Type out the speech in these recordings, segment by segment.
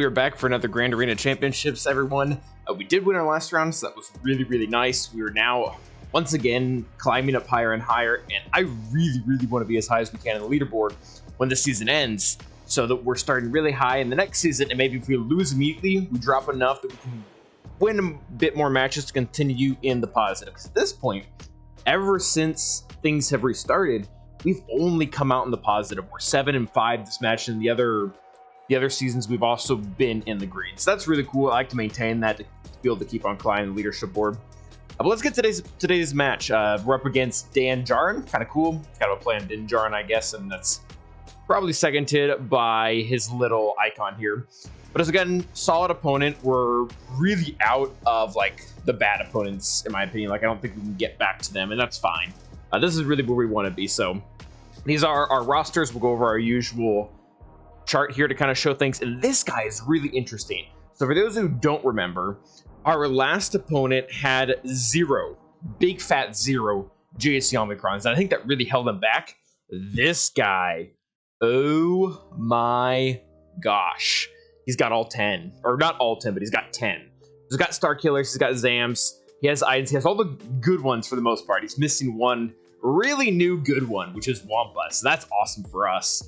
are back for another Grand Arena Championships, everyone. We did win our last round, so that was really, really nice. We are now, once again, climbing up higher and higher, and I really, really want to be as high as we can in the leaderboard when the season ends, so that we're starting really high in the next season, and maybe if we lose immediately, we drop enough that we can win a bit more matches to continue in the positive. Because at this point, ever since things have restarted, we've only come out in the positive. We're 7-5 this match, and the other seasons we've also been in the green. So that's really cool. I like to maintain that to be able to keep on climbing the leadership board. But let's get today's match. We're up against Dan Jarin. Kind of cool. Kind of a play on Din Jarin, I guess, and that's probably seconded by his little icon here. But as again, solid opponent. We're really out of like the bad opponents, in my opinion. Like I don't think we can get back to them, and that's fine. This is really where we want to be. So these are our rosters. We'll go over our usual chart here to kind of show things, and this guy is really interesting. So for those who don't remember, our last opponent had big fat zero GSC Omicrons, and I think that really held him back. This guy, oh my gosh, he's got all 10, or not all 10, but he's got 10. He's got Star Killers, he's got Zams, he has Idens, he has all the good ones for the most part. He's missing one really new good one, which is Wampa, so that's awesome for us.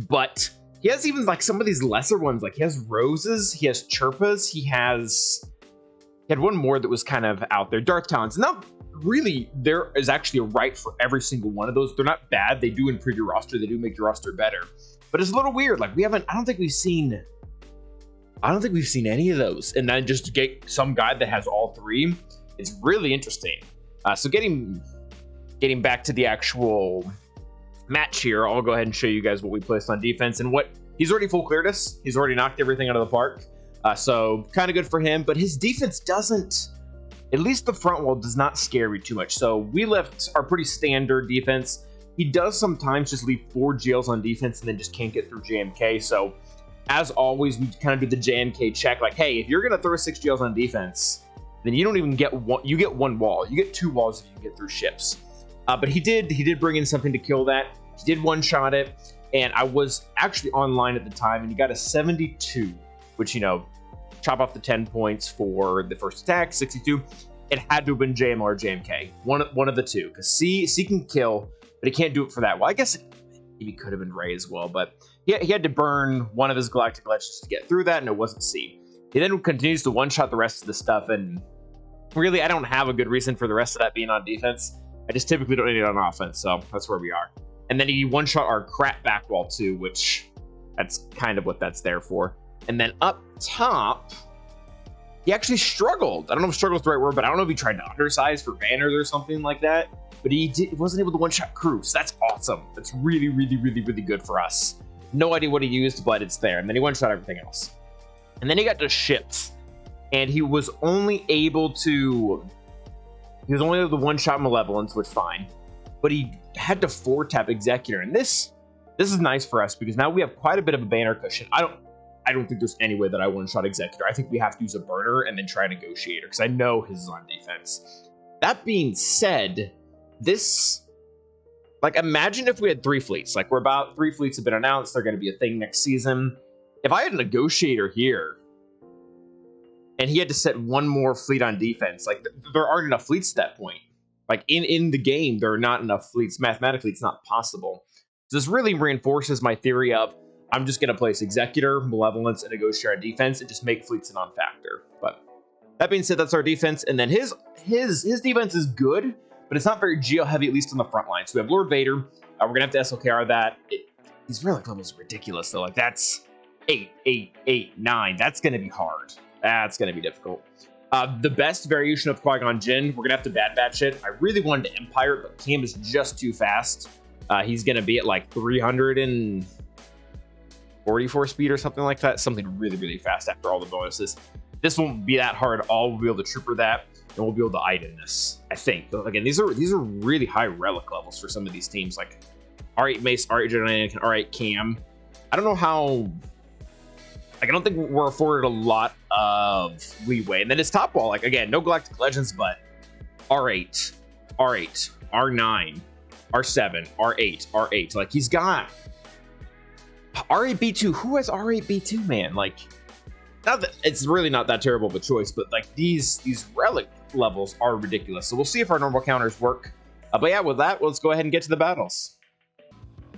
But he has even like some of these lesser ones, like he has Roses, he has Chirpas, he had one more that was kind of out there, Dark Talons. Not really, there is actually a right for every single one of those. They're not bad, they do improve your roster, they do make your roster better. But it's a little weird, like I don't think we've seen any of those. And then just to get some guy that has all three, it's really interesting. So getting back to the actual match here, I'll go ahead and show you guys what we placed on defense and what he's already full cleared us. He's already knocked everything out of the park. So kind of good for him, but his defense doesn't, at least the front wall does not scare me too much. So we left our pretty standard defense. He does sometimes just leave 4 Geos on defense and then just can't get through JMK. So as always, we kind of do the JMK check. Like, hey, if you're going to throw 6 Geos on defense, then you don't even get one. You get 1 wall. You get 2 walls if you can get through ships. But he did bring in something to kill that. He did one-shot it, and I was actually online at the time, and he got a 72, which, you know, chop off the 10 points for the first attack, 62. It had to have been JML or JMK, one of the two, because C can kill, but he can't do it for that. Well, I guess he could have been Ray as well, but he had to burn one of his Galactic Legends to get through that, and it wasn't C. He then continues to one-shot the rest of the stuff, and really, I don't have a good reason for the rest of that being on defense. I just typically don't need it on offense, so that's where we are. And then he one-shot our crap back wall too, which that's kind of what that's there for. And then up top, he actually struggled. I don't know if struggle is the right word, but I don't know if he tried to undersize for banners or something like that. But he wasn't able to one-shot crew, so that's awesome. That's really, really, really, really good for us. No idea what he used, but it's there. And then he one-shot everything else. And then he got to ships. And he was only able to one-shot Malevolence, which fine. But he had to 4-tap Executor, and this is nice for us because now we have quite a bit of a banner cushion. I don't think there's any way that I one-shot Executor. I think we have to use a burner and then try Negotiator because I know his is on defense. That being said, this, like, imagine if we had 3 fleets. Like, we're about 3 fleets have been announced. They're going to be a thing next season. If I had a Negotiator here and he had to set 1 more fleet on defense, like, there aren't enough fleets at that point. Like, in the game, there are not enough fleets. Mathematically, it's not possible. So this really reinforces my theory of I'm just going to place Executor, Malevolence, and Negotiator on defense and just make fleets a non-factor. But that being said, that's our defense. And then his defense is good, but it's not very geo-heavy, at least on the front line. So we have Lord Vader. We're going to have to SLKR that. His relic level is ridiculous, though. Like, that's 8, 8, 8, 9. That's going to be hard. That's going to be difficult. The best variation of Qui-Gon Jinn, we're going to have to Bad Batch it. I really wanted to Empire it, but Cam is just too fast. He's going to be at like 344 speed or something like that. Something really, really fast after all the bonuses. This won't be that hard at all. We'll be able to Trooper that, and we'll be able to Iden this, I think. But again, these are really high relic levels for some of these teams. Like R8 Mace, R8 Jedi, R8 Cam. I don't know how... Like, I don't think we're afforded a lot of leeway. And then his top wall, like, again, no Galactic Legends, but R8, R8, R9, R7, R8, R8. Like, he's got R8B2. Who has R8B2, man? Like, not that it's really not that terrible of a choice, but like these relic levels are ridiculous. So we'll see if our normal counters work. But yeah, with that, let's go ahead and get to the battles.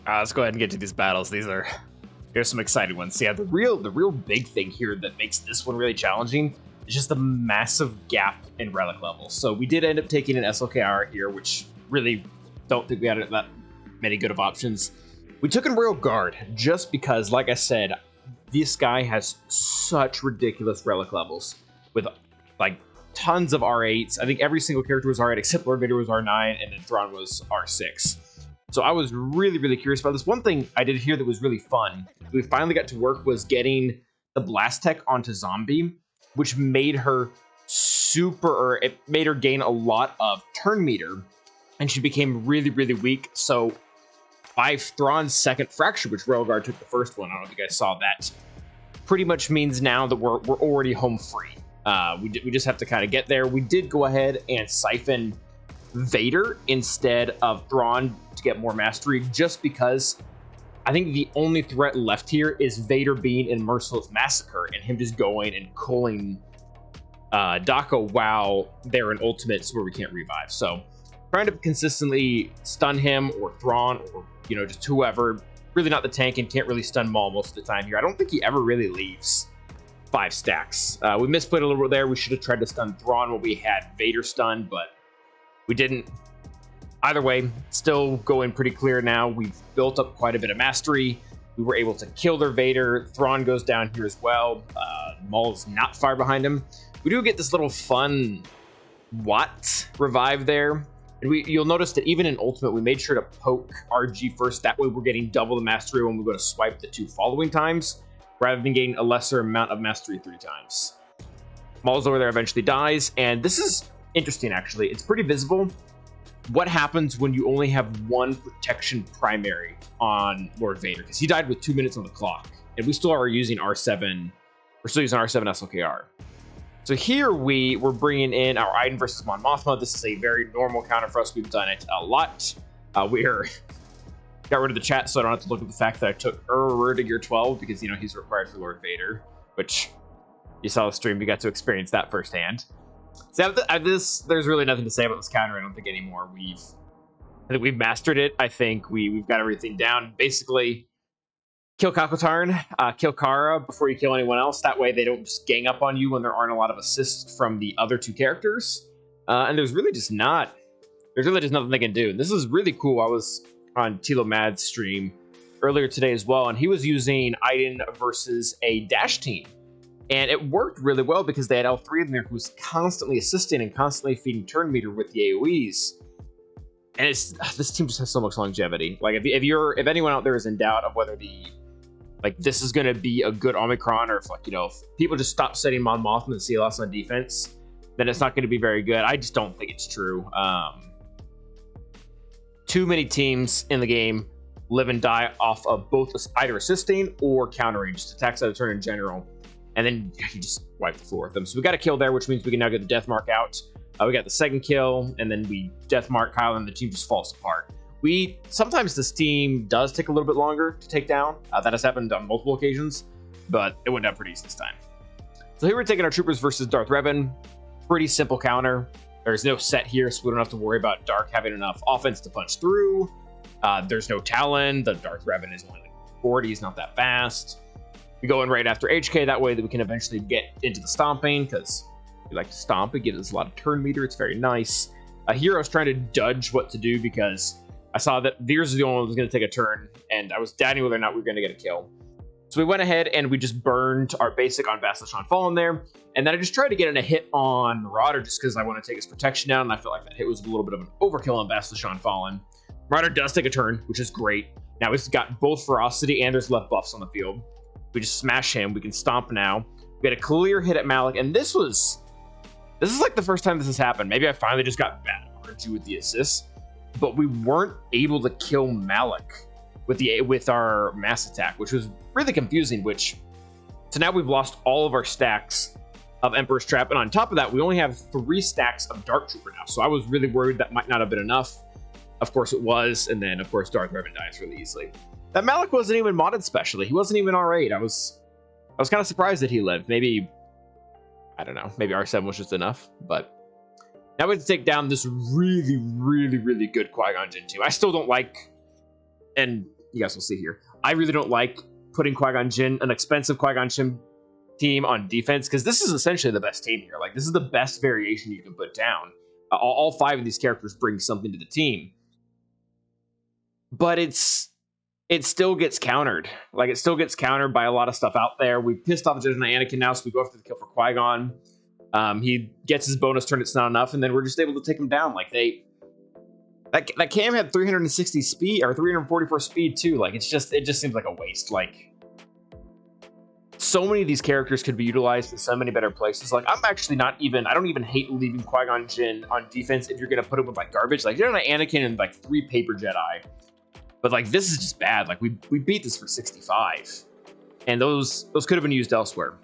Let's go ahead and get to these battles. Here's some exciting ones. So yeah, the real big thing here that makes this one really challenging is just the massive gap in relic levels. So we did end up taking an SLKR here, which really don't think we had that many good of options. We took in Royal Guard just because, like I said, this guy has such ridiculous relic levels with like tons of R8s. I think every single character was R8 except Lord Vader was R9 and then Thrawn was R6. So I was really curious about this. One thing I did here that was really fun, we finally got to work, was getting the blast tech onto Zombie, which made her it made her gain a lot of turn meter, and she became really weak. So by Thrawn's second fracture, which Royal Guard took the first one, I don't know if you guys saw that, pretty much means now that we're already home free. We just have to kind of get there. We did go ahead and siphon Vader instead of Thrawn to get more mastery, just because I think the only threat left here is Vader being in Merciless Massacre and him just going and culling Daka while they're in ultimates where we can't revive. So trying to consistently stun him or Thrawn or just whoever, really not the tank, and can't really stun Maul most of the time here. I don't think he ever really leaves 5 stacks. We misplayed a little bit there. We should have tried to stun Thrawn when we had Vader stunned, but we didn't. Either way, still going pretty clear now. We've built up quite a bit of mastery. We were able to kill their Vader. Thrawn goes down here as well. Maul's not far behind him. We do get this little fun Watt revive there. And you'll notice that even in Ultimate, we made sure to poke RG first. That way we're getting double the mastery when we go to swipe the 2 following times, rather than getting a lesser amount of mastery 3 times. Maul's over there eventually dies, and this is interesting, actually. It's pretty visible what happens when you only have 1 protection primary on Lord Vader, because he died with 2 minutes on the clock, and we still are using R7. We're still using R7 SLKR. So here we're bringing in our Iden versus Mon Mothma. This is a very normal counter for us. We've done it a lot. Got rid of the chat, so I don't have to look at the fact that I took to gear 12 because he's required for Lord Vader, which you saw the stream. You got to experience that firsthand. So there's really nothing to say about this counter, I don't think, anymore. I think we've mastered it. I think we've got everything down. Basically, kill Kakotarn, kill Kara before you kill anyone else. That way they don't just gang up on you when there aren't a lot of assists from the other 2 characters. And there's really just nothing they can do. And this is really cool. I was on Tilo Mad's stream earlier today as well, and he was using Iden versus a dash team. And it worked really well because they had L3 in there who was constantly assisting and constantly feeding turn meter with the AoEs. And this team just has so much longevity. Like if anyone out there is in doubt of whether this is going to be a good Omicron, or if people just stop setting Mon Mothma and CLS on defense, then it's not going to be very good. I just don't think it's true. Too many teams in the game live and die off of both either assisting or countering, just attacks out of turn in general. And then you just wipe the floor with them. So we got a kill there, which means we can now get the death mark out. We got the second kill, and then we death mark Kyle, and the team just falls apart. Sometimes this team does take a little bit longer to take down. That has happened on multiple occasions, but it went down pretty easy this time. So here we're taking our troopers versus Darth Revan. Pretty simple counter. There's no set here, so we don't have to worry about Dark having enough offense to punch through. There's no Talon. The Darth Revan is only like 40. He's not that fast. We go in right after HK. That way that we can eventually get into the stomping, because we like to stomp. It gives us a lot of turn meter. It's very nice. Here I was trying to judge what to do because I saw that Veers is the only one who was going to take a turn, and I was doubting whether or not we were going to get a kill. So we went ahead and we just burned our basic on Bastila Fallen there, and then I just tried to get in a hit on Marauder just because I want to take his protection down, and I felt like that hit was a little bit of an overkill on Bastila Fallen. Marauder does take a turn, which is great. Now he's got both ferocity and there's left buffs on the field. We just smash him. We can stomp now. We had a clear hit at Malik, and this is like the first time this has happened. Maybe I finally just got bad RG with the assist, but we weren't able to kill Malik with our mass attack, which was really confusing. So now we've lost all of our stacks of Emperor's Trap, and on top of that, we only have 3 stacks of Dark Trooper now. So I was really worried that might not have been enough. Of course it was, and then of course Darth Revan dies really easily. That Malik wasn't even modded specially. He wasn't even R8. I was was kind of surprised that he lived. Maybe, I don't know, maybe R7 was just enough, but now we have to take down this really, really, really good Qui-Gon Jinn team. I still don't like, and you guys will see here, I really don't like putting Qui-Gon Jinn, an expensive Qui-Gon Jinn team on defense, because this is essentially the best team here. Like, this is the best variation you can put down. All 5 of these characters bring something to the team. But it still gets countered. Like, it still gets countered by a lot of stuff out there. We pissed off Judgment Anakin now, so we go after the kill for Qui-Gon. He gets his bonus turn, it's not enough, and then we're just able to take him down. Like, that Cam had 360 speed, or 344 speed, too. Like, it just seems like a waste. Like, so many of these characters could be utilized in so many better places. Like, I'm actually I don't even hate leaving Qui-Gon Jinn on defense if you're going to put him with, like, garbage. Like, you're on Anakin and, like, 3 Paper Jedi. But, like, this is just bad. Like, we beat this for 65. And those could have been used elsewhere.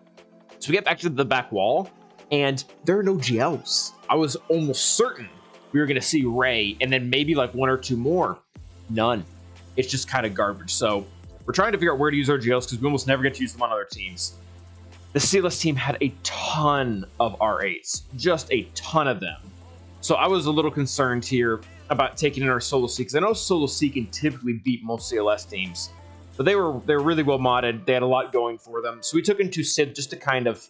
So we get back to the back wall, and there are no Geos. I was almost certain we were going to see Rey, and then maybe, like, 1 or 2 more. None. It's just kind of garbage. So we're trying to figure out where to use our Geos, because we almost never get to use them on other teams. The CLS team had a ton of R8s. Just a ton of them. So I was a little concerned here about taking in our Solo Seek, because I know Solo Seek can typically beat most CLS teams. But they're really well modded. They had a lot going for them. So we took in 2 Sith just to kind of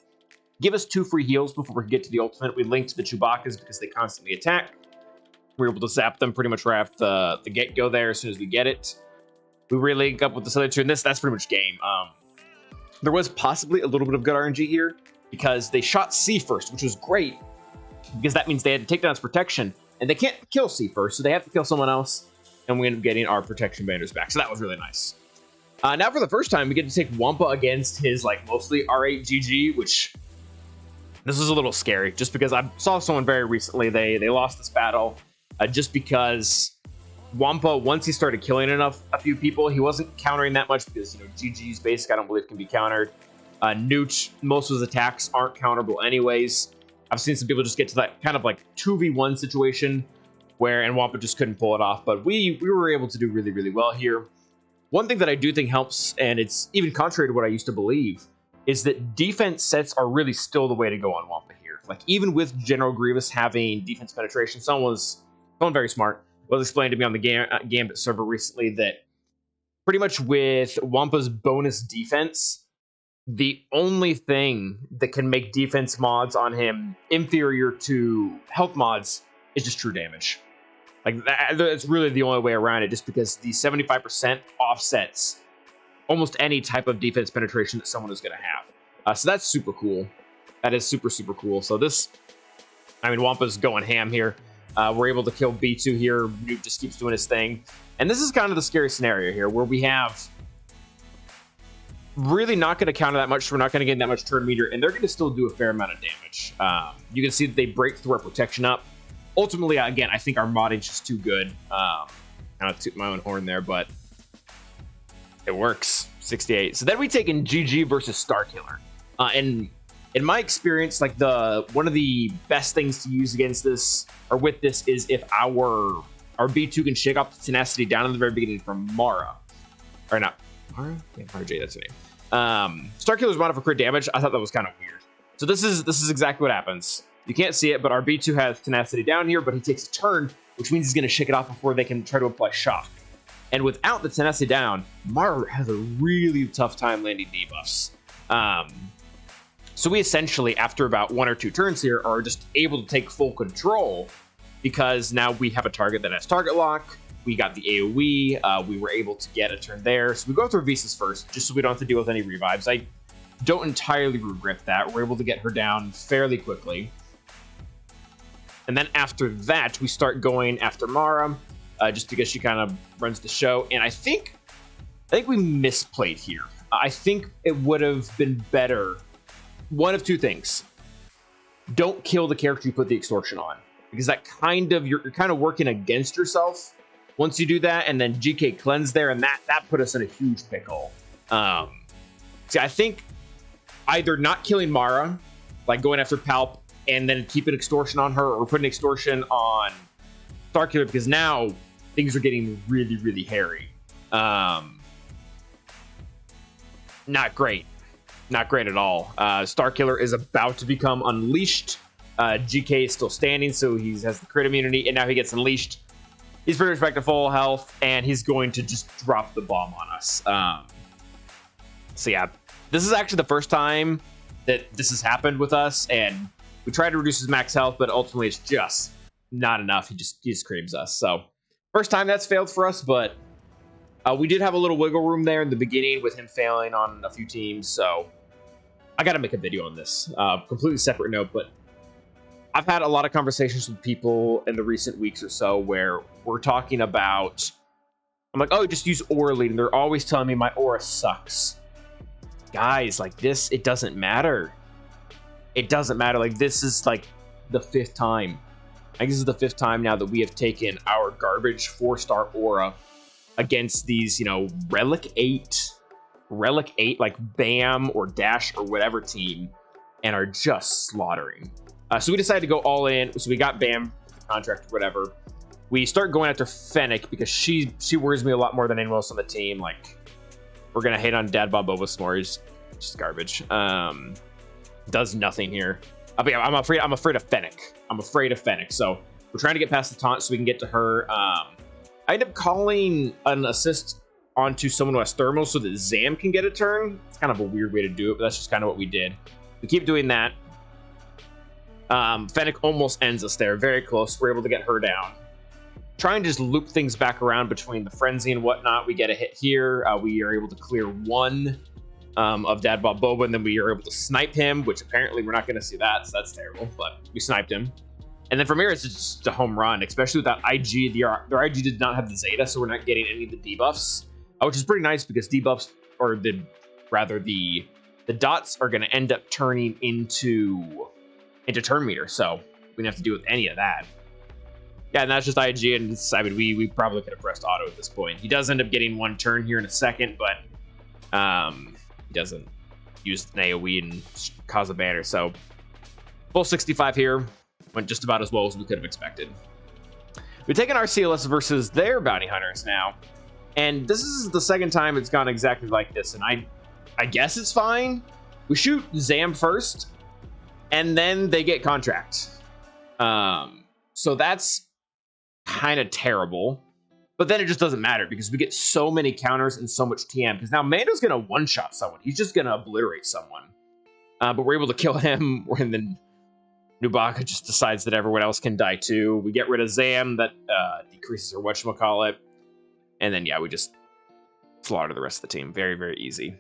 give us 2 free heals before we get to the ultimate. We linked the Chewbacca's because they constantly attack. We were able to zap them pretty much right off the get-go there as soon as we get it. We really link up with this other 2, and that's pretty much game. There was possibly a little bit of good RNG here, because they shot C first, which was great, because that means they had to take down its protection, and they can't kill C first, so they have to kill someone else, and we end up getting our protection banners back, so that was really nice. Now for the first time, we get to take Wampa against his, like, mostly R8 GG, which this is a little scary, just because I saw someone very recently, they lost this battle, just because Wampa, once he started killing a few people, he wasn't countering that much, because, you know, GG's basic I don't believe can be countered. Nute, most of his attacks aren't counterable anyways. I've seen some people just get to that kind of like 2v1 situation and Wampa just couldn't pull it off, but we were able to do really, really well here. One thing that I do think helps, and it's even contrary to what I used to believe, is that defense sets are really still the way to go on Wampa here. Like, even with General Grievous having defense penetration, someone very smart was explained to me on the Gambit server recently that pretty much with Wampa's bonus defense, the only thing that can make defense mods on him inferior to health mods is just true damage. Like, that's really the only way around it, just because the 75% offsets almost any type of defense penetration that someone is going to have. So that's super cool. That is super, super cool. So Wampa's going ham here. We're able to kill B2 here. Nute just keeps doing his thing. And this is kind of the scary scenario here, where we have really not going to counter that much, so we're not going to get that much turn meter, and they're going to still do a fair amount of damage. You can see that they break through our protection up. Ultimately, again, I think our modding's just too good. I don't toot my own horn there, but it works. 68. So then we take in GG versus Starkiller. And in my experience, like, one of the best things to use against this, or with this, is if our B2 can shake off the tenacity down in the very beginning from Mara. Or not. Mara? Yeah, Mara J, that's her name. Starkiller's modded for crit damage. I thought that was kind of weird. So this is exactly what happens. You can't see it, but our B2 has tenacity down here, but he takes a turn, which means he's going to shake it off before they can try to apply shock. And without the tenacity down, Mara has a really tough time landing debuffs. So we essentially, after about 1 or 2 turns here, are just able to take full control, because now we have a target that has target lock. We got the AoE. We were able to get a turn there. So we go through Visas first, just so we don't have to deal with any revives. I don't entirely regret that. We're able to get her down fairly quickly. And then after that, we start going after Mara, just because she kind of runs the show. And I think we misplayed here. I think it would have been better. One of 2 things. Don't kill the character you put the extortion on, because that you're kind of working against yourself once you do that, and then GK cleanse there, and that put us in a huge pickle. See, I think either not killing Mara, like going after Palp, and then keep an extortion on her, or put an extortion on Starkiller, because now things are getting really, really hairy. Not great. Not great at all. Starkiller is about to become unleashed. GK is still standing, so he has the crit immunity, and now he gets unleashed. He's pretty much back to full health, and he's going to just drop the bomb on us. So yeah, this is actually the first time that this has happened with us, and we tried to reduce his max health, but ultimately it's just not enough. He just creams us. So first time that's failed for us, but we did have a little wiggle room there in the beginning with him failing on a few teams. So I got to make a video on this. Completely separate note, but I've had a lot of conversations with people in the recent weeks or so where we're talking about, I'm like, oh, just use aura lead, and they're always telling me my aura sucks. Guys, like this, it doesn't matter. It doesn't matter. Like this is like the 5th time. I think this is the 5th time now that we have taken our garbage 4-star aura against these, you know, Relic 8, like BAM or Dash or whatever team, and are just slaughtering. So we decided to go all in. So we got BAM, contract or whatever. We start going after Fennec because she worries me a lot more than anyone else on the team. Like, we're gonna hate on Dad Bob Boba Snore. He's just garbage. Does nothing here. But yeah, I'm afraid of Fennec. I'm afraid of Fennec. So we're trying to get past the taunt so we can get to her. I end up calling an assist onto someone who has thermal so that Zam can get a turn. It's kind of a weird way to do it, but that's just kind of what we did. We keep doing that. Fennec almost ends us there. Very close. We're able to get her down. Trying to just loop things back around between the frenzy and whatnot. We get a hit here. We are able to clear one of Dad Bob Boba, and then we are able to snipe him, which apparently we're not going to see that, so that's terrible, but we sniped him. And then from here, it's just a home run, especially with that IG. Their IG did not have the Zeta, so we're not getting any of the debuffs, which is pretty nice because debuffs, or the dots are going to end up turning into turn meter, so we didn't have to deal with any of that. Yeah, and that's just IG, and I mean, we probably could have pressed auto at this point. He does end up getting one turn here in a second, but he doesn't use an AoE and cause a banner, so full 65 here. Went just about as well as we could have expected. We've taken our CLS versus their bounty hunters now, and this is the second time it's gone exactly like this, and I guess it's fine. We shoot Zam first, and then they get contract. So that's kind of terrible, but then it just doesn't matter because we get so many counters and so much TM, because now Mando's gonna one-shot someone. He's just gonna obliterate someone, but we're able to kill him, and then Nubaka just decides that everyone else can die too. We get rid of Zam, that decreases her whatchamacallit, and then yeah, we just slaughter the rest of the team. Very, very easy.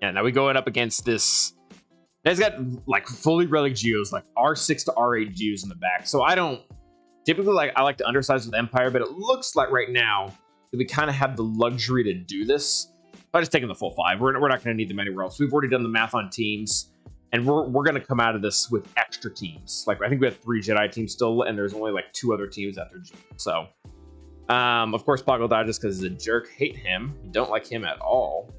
And now we go up against this. He's got like fully relic Geos, like R6 to R8 Geos in the back. So I don't typically I like to undersize with Empire, but it looks like right now that we kind of have the luxury to do this by just taking the full 5. We're not going to need them anywhere else. We've already done the math on teams, and we're going to come out of this with extra teams. Like I think we have 3 Jedi teams still, and there's only like 2 other teams after G. So of course Poggle dodges because he's a jerk. Hate him. Don't like him at all.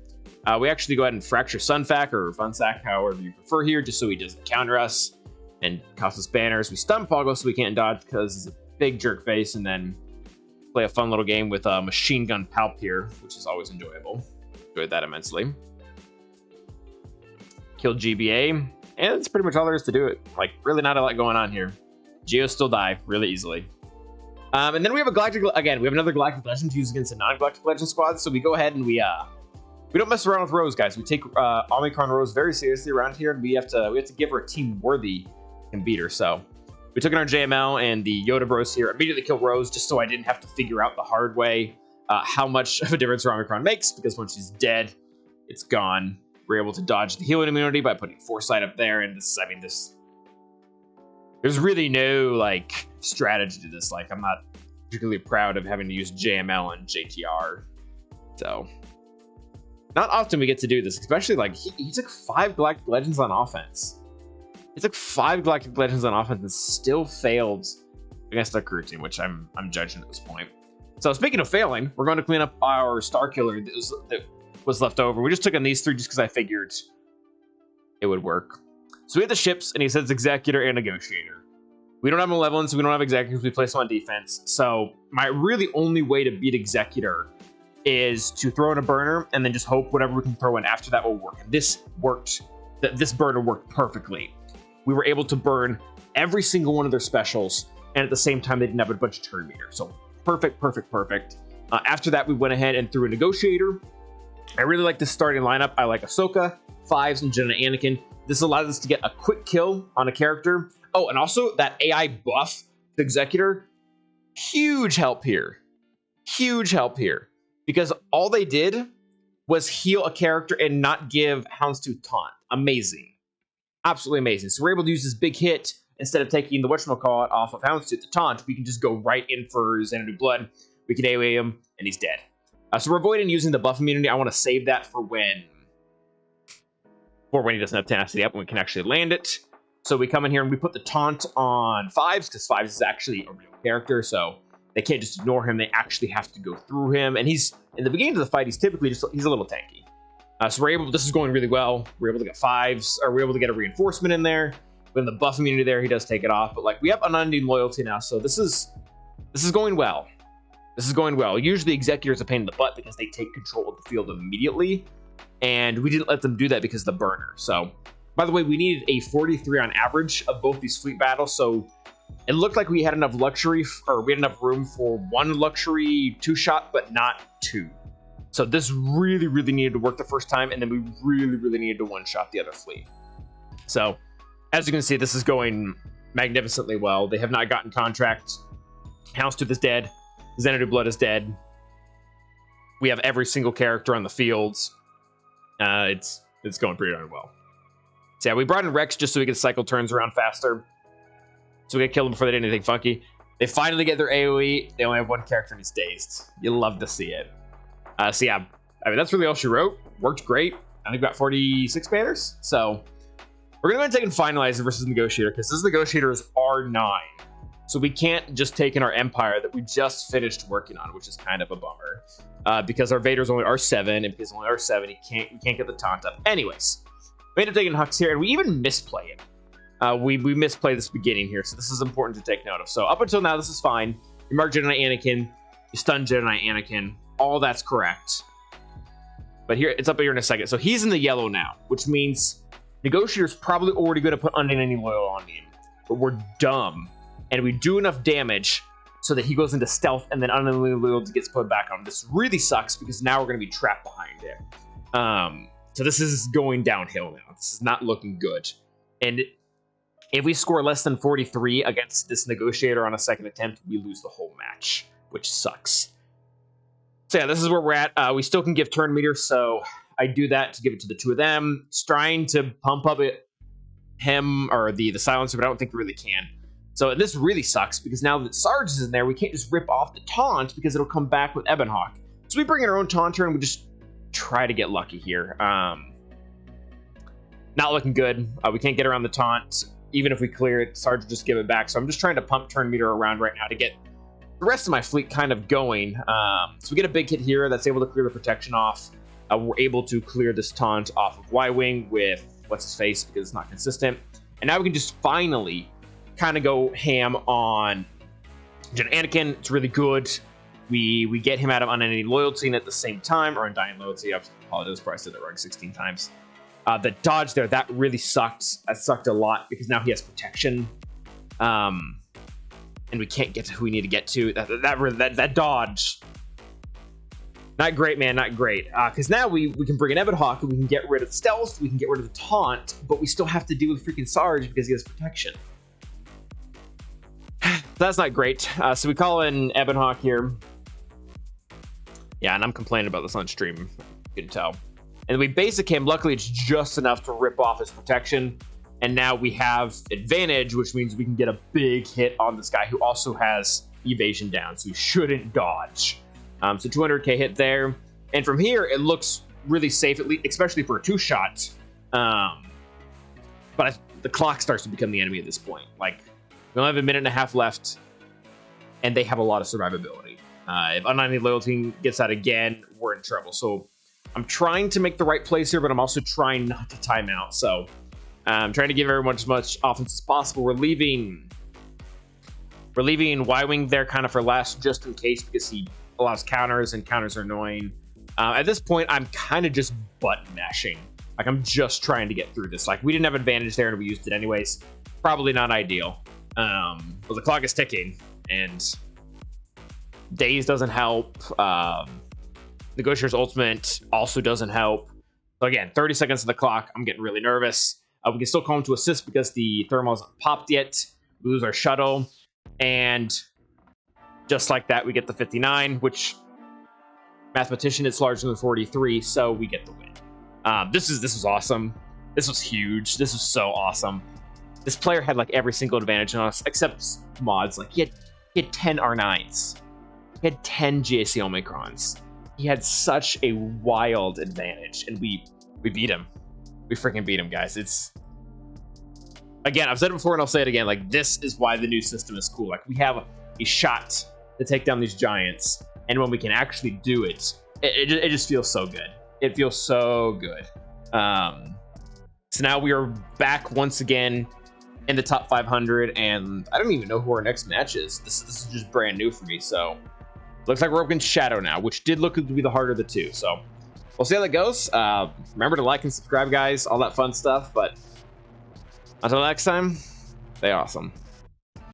We actually go ahead and fracture Sunfac or Funsac, however you prefer here, just so he doesn't counter us and cost us banners. We stun Poggle so we can't dodge because he's a big jerk face, and then play a fun little game with a machine gun Palp here, which is always enjoyable. Enjoyed that immensely. Killed GBA, and that's pretty much all there is to do it. Like, really not a lot going on here. Geos still die really easily. And then we have a Galactic, again, we have another Galactic Legend to use against a non-Galactic Legend squad, so we go ahead and we don't mess around with Rose, guys. We take Omicron Rose very seriously around here, and we have to give her a team worthy and beat her. So we took in our JML and the Yoda Bros here. Immediately killed Rose just so I didn't have to figure out the hard way how much of a difference her Omicron makes, because when she's dead, it's gone. We're able to dodge the healing immunity by putting Foresight up there, and there's really no like strategy to this. Like, I'm not particularly proud of having to use JML and JTR. So not often we get to do this, especially like he took 5 Galactic Legends on offense. He took 5 Galactic Legends on offense and still failed against our crew team, which I'm judging at this point. So speaking of failing, we're going to clean up our Starkiller that was left over. We just took on these 3 just because I figured it would work. So we have the ships, and he says Executor and Negotiator. We don't have Malevolence, so we don't have Executors. We place them on defense. So my really only way to beat Executor is to throw in a burner and then just hope whatever we can throw in after that will work. And this worked. This burner worked perfectly. We were able to burn every single one of their specials, and at the same time, they didn't have a bunch of turn meter. So perfect, perfect, perfect. After that, we went ahead and threw a Negotiator. I really like this starting lineup. I like Ahsoka, Fives, and Jenna Anakin. This allows us to get a quick kill on a character. Oh, and also that AI buff, the Executor, huge help here. Huge help here. Because all they did was heal a character and not give Houndstooth taunt. Amazing. Absolutely amazing. So we're able to use this big hit instead of taking the whatchamacallit off of Houndstooth to taunt. We can just go right in for Xanadu Blood. We can AoE him, and he's dead. So we're avoiding using the buff immunity. I want to save that for when he doesn't have tenacity up and we can actually land it. So we come in here and we put the taunt on Fives, because Fives is actually a real character, so they can't just ignore him. They actually have to go through him. And he's, in the beginning of the fight, he's typically just, he's a little tanky. So we're able, this is going really well. We're able to get Fives, or we're able to get a reinforcement in there. We have the buff immunity there, he does take it off. But like, we have unending loyalty now, so this is going well. This is going well. Usually Executor's a pain in the butt because they take control of the field immediately. And we didn't let them do that because of the burner. So, by the way, we needed a 43 on average of both these fleet battles. So it looked like we had enough luxury, or we had enough room for one luxury 2-shot, but not 2. So this really, really needed to work the first time. And then we really, really needed to 1-shot the other fleet. So as you can see, this is going magnificently well. They have not gotten contract. Houndstooth is dead. Xanadu Blood is dead. We have every single character on the fields. It's going pretty darn well. So yeah, we brought in Rex just so we could cycle turns around faster. So we could kill them before they did anything funky. They finally get their AoE. They only have one character and he's dazed. You love to see it. So yeah, I mean, that's really all she wrote. Worked great. I think we got 46 banners. So we're going to go ahead and take and finalize it versus Negotiator, because this Negotiator is R9. So we can't just take in our Empire that we just finished working on, which is kind of a bummer. Because our Vader's only R7, and because only R7, we can't get the taunt up. Anyways, we end up taking Hux here, and we even misplay it. We misplay this beginning here, so this is important to take note of. So up until now, this is fine. You mark Jedi Anakin, you stun Jedi Anakin, all that's correct. But here, it's up here in a second. So he's in the yellow now, which means Negotiator's probably already going to put Unending Loyal on him. But we're dumb. And we do enough damage so that he goes into stealth, and then Unending Loyalty gets put back on. This really sucks because now we're going to be trapped behind it. So this is going downhill now. This is not looking good. And if we score less than 43 against this Negotiator on a second attempt, we lose the whole match, which sucks. So yeah, this is where we're at. We still can give turn meter, so I do that to give it to the two of them. It's trying to pump up him or the silencer, but I don't think we really can. So this really sucks, because now that Sarge is in there, we can't just rip off the taunt because it'll come back with Ebonhawk. So we bring in our own taunter and we just try to get lucky here. Not looking good. We can't get around the taunt. Even if we clear it, Sarge will just give it back. So I'm just trying to pump turn meter around right now to get the rest of my fleet kind of going. So we get a big hit here that's able to clear the protection off. We're able to clear this taunt off of Y-Wing with what's-his-face because it's not consistent. And now we can just finally kind of go ham on Jedi Anakin. It's really good. We get him out of Unending Loyalty, and at the same time, or Undying Loyalty, I apologize, probably said that wrong 16 times. The dodge there, that really sucked. That sucked a lot because now he has protection. And we can't get to who we need to get to. That dodge. Not great, man, not great. Because now we can bring in Ebonhawk, and we can get rid of stealth, we can get rid of the taunt, but we still have to deal with freaking Sarge because he has protection. That's not great. So we call in Ebonhawk here. Yeah, and I'm complaining about this on stream, you can tell. And we basic him. Luckily, it's just enough to rip off his protection. And now we have advantage, which means we can get a big hit on this guy who also has evasion down, so he shouldn't dodge. So 200k hit there. And from here, it looks really safe, at least, especially for a 2-shot. But the clock starts to become the enemy at this point. Like, we only have a minute and a half left, and they have a lot of survivability. If Undying Loyalty gets out again, we're in trouble. So I'm trying to make the right plays here, but I'm also trying not to time out. So I'm trying to give everyone as much offense as possible. We're leaving Y-Wing there kind of for last, just in case, because he allows counters, and counters are annoying. At this point, I'm kind of just button mashing. Like, I'm just trying to get through this. Like, we didn't have advantage there, and we used it anyways. Probably not ideal. But the clock is ticking, and Daze doesn't help. Negotiator's ultimate also doesn't help. So again, 30 seconds of the clock. I'm getting really nervous. We can still call him to assist because the thermal hasn't popped yet. We lose our shuttle, and just like that, we get the 59, which mathematician is larger than 43, so we get the win. This was awesome. This was huge. This was so awesome. This player had like every single advantage on us, except mods. Like he had 10 R9s. He had 10 GAC Omicrons. He had such a wild advantage, and we beat him. We freaking beat him, guys. It's, again, I've said it before and I'll say it again, like, this is why the new system is cool. Like, we have a shot to take down these giants, and when we can actually do it, it just feels so good. It feels so good. So now we are back once again in the top 500, and I don't even know who our next match is. This is just brand new for me, so looks like we're up against Shadow now, which did look to be the harder of the two, so we'll see how that goes. Remember to like and subscribe, guys, all that fun stuff, but until next time, stay awesome.